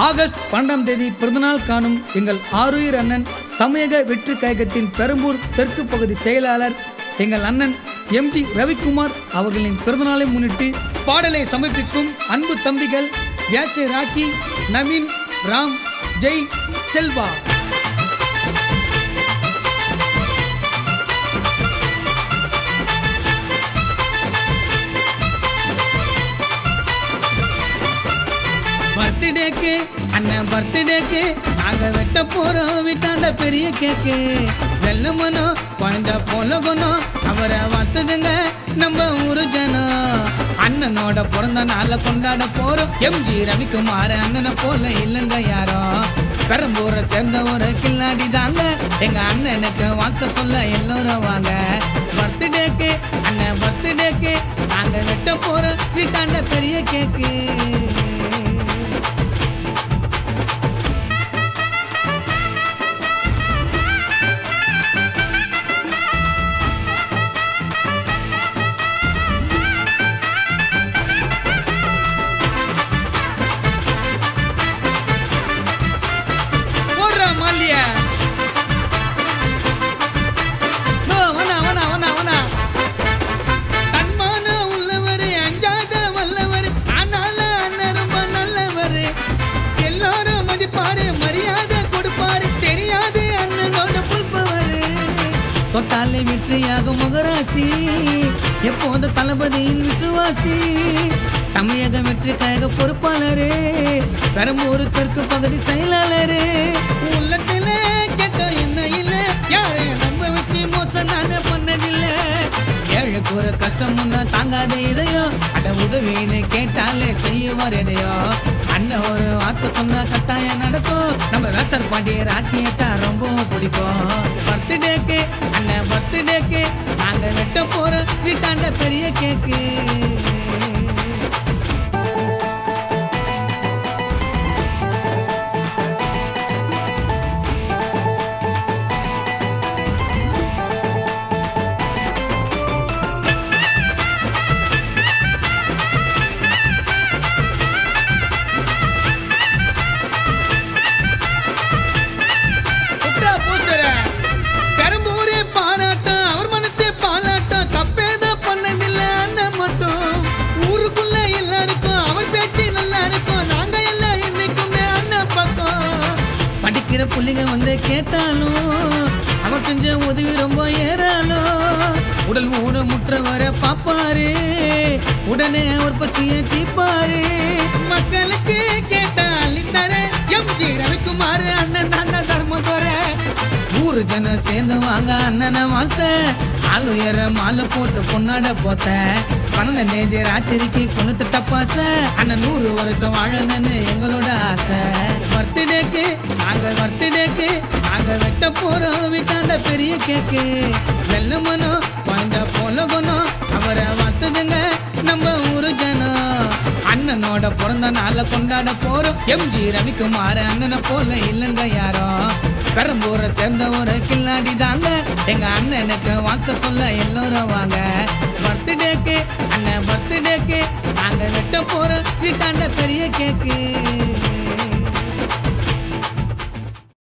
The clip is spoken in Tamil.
ஆகஸ்ட் 12ஆம் தேதி பிறந்தநாள் காணும் எங்கள் ஆருயிர் அண்ணன் தமிழக வெற்றி கழகத்தின் பெரம்பூர் தெற்கு பகுதி செயலாளர் எங்கள் அண்ணன் எம்ஜி ரவிக்குமார் அவர்களின் பிறந்தநாளை முன்னிட்டு பாடலை சமர்ப்பிக்கும் அன்பு தம்பிகள் வியாசே ராக்கி, நவீன், ராம், ஜெய், செல்வா. பர்த்டேக்கு அண்ணன் பர்த்டேக்கு நாங்க வெட்ட போறோம் வீட்டாண்ட பெரிய கேக்கு. வெள்ளமனோ குழந்த போலகணும் அவரை வாத்துதுங்க நம்ம ஊரு ஜனம். அண்ணனோட பிறந்த நாளை கொண்டாட போறோம். எம்ஜி ரவிக்குமார் அண்ணனை போல இல்லைங்க யாரோ. பெரம்பூரை சேர்ந்த ஒரு கில்லாடி தாங்க. எங்க அண்ணனுக்கு வார்த்தை சொல்ல எல்லோரும் வாங்க. பர்த்டேக்கு அண்ணன் பர்த்டேக்கு நாங்க வெட்ட போறோம் வீட்டாண்ட பெரிய கேக்கு. தொட்டாலே வெற்றியாகும் மகராசி, எப்போது தளபதியின் விசுவாசி. தமிழக வெற்றி கழக பொறுப்பாளரே, பெரம்பூர் தெற்கு பகுதி செயலாளரே. உள்ளத்துல கேட்ட என்ன இல்ல, யாரையும் நம்ப வச்சு மோசம் நானே பண்ணதில்லை. ஏழுக்கு ஒரு கஷ்டம் முன்னா தாங்காத இதையோ, அட உதவின்னு கேட்டாலே செய்வார் எதையோ. அண்ணன் ஒரு வார்த்தை சொன்னா கட்டாயம் நடக்கும். நம்ம ரசர் பாண்டி ராக்கியத்தா ரொம்ப பிடிக்கும். பர்த்டேக்கு அண்ணன் பர்த்டேக்கு நாங்க வெட்ட போறோம் வீட்டாண்ட பெரிய கேக்கு. படிக்கிற புள்ளிங்க வந்து கேட்டாலும் அவன் செஞ்ச உதவி ரொம்ப ஏறாலும். உடல் ஊன முற்ற வர பாப்பாரு, உடனே ஒரு பசிய தீப்பாரு. மக்களுக்கு கேட்ட அள்ளித்தர எம்ஜி ரவிக்குமார் அண்ணன் தாண்ட தர்மதோர. ஊரு ஜனம் சேர்ந்து வாங்க அண்ணனை வாழ்த்த, ஆள் உயர மாலை போட்டு பொன்னாட போத்த. 12ஆம் தேதி ராத்திரிக்கு கொளுத்து டப்பாச, அண்ணன் 100 வருஷம் வாழணும்னு எங்களோட ஆசை. பர்த்டேக்கு நாங்க பர்த்டேக்கு நாங்க வெட்ட போறோம் வீட்டாண்ட பெரிய கேக்கு. வெள்ளமனோ குழந்த போலகணும் அவரை வாத்துதுங்க நம்ம ஊரு ஜனம். அண்ணனோட பிறந்த நாளை கொண்டாட போறோம். எம்ஜி ரவிக்குமார் அண்ணனை போல இல்லைங்க யாரோ. பெரம்பூரை சேர்ந்த ஒரு கில்லாடி தாங்க. எங்க அண்ணனுக்கு வார்த்தை சொல்ல எல்லோரும் வாங்க. பர்த்டேக்கு அண்ணன் பர்த்டேக்கு நாங்க வெட்ட போறோம் வீட்டாண்ட பெரிய கேக்கு.